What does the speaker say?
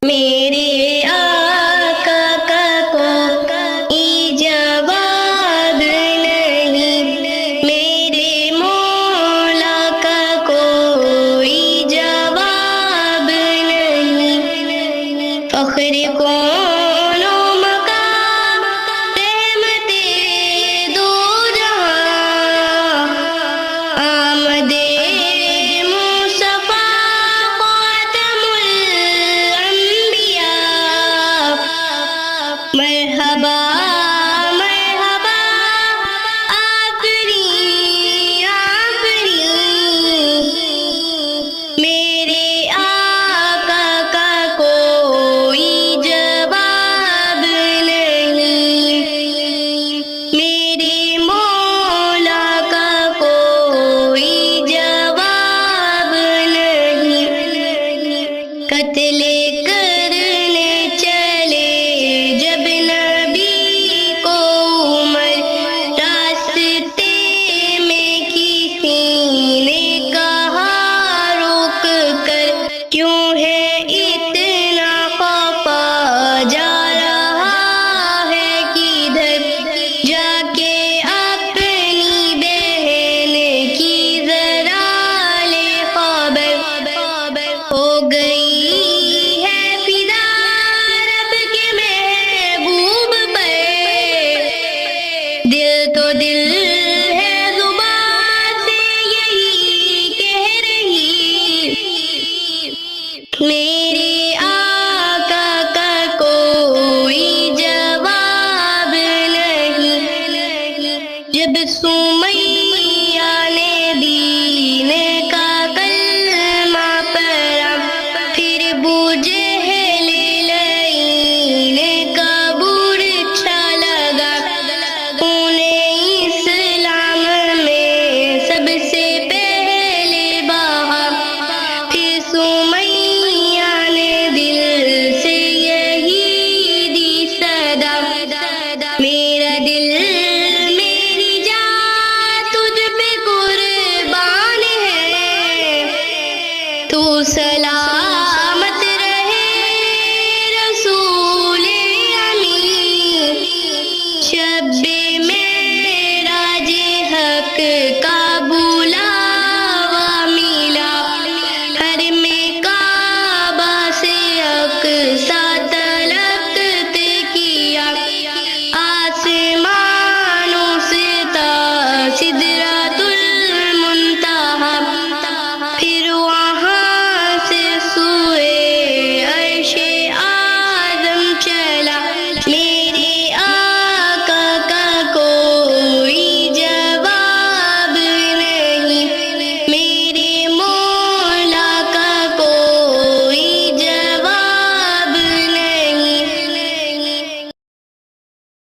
میرے آقا کا کوئی جواب نہیں، میرے مولا کا کوئی جواب نہیں، فخر کون و مقام رحمت دو جہاں، آمد مصطفیٰ خاتم الانبیاء، مرحبا مرحبا آفرین آفرین، میرے آقا کا کوئی جواب نہیں، میرے مولا کا کوئی جواب نہیں، قتل کرنے چلے جب نبی کو عمر، راستے میں کسی نے کہا رک کر، کیوں ہے اتنا خفا جا رہا ہے کدھر، جا کے اپنی بہن کی ذرا لے خبر، ہو گئی ہے فدا رب کے محبوب پر، دل تو دل ہے زبان سے یہی کہہ رہی، میرے آقا کا کوئی جواب نہیں، جب سمیہ نے دین کا کلمہ پڑھا، پھر ابو جہل لعین کا برچھا لگا، انہیں اسلام میں سب سے پہلے بہا، پھر سمیہ نے دل سے یہی دی صدا، میرا دل میری جان تجھ پہ قربان ہے، تو سلامت رہے رسول امین، شب معراج حق کا بلاوا ملا، حرم کعبہ سے اقصی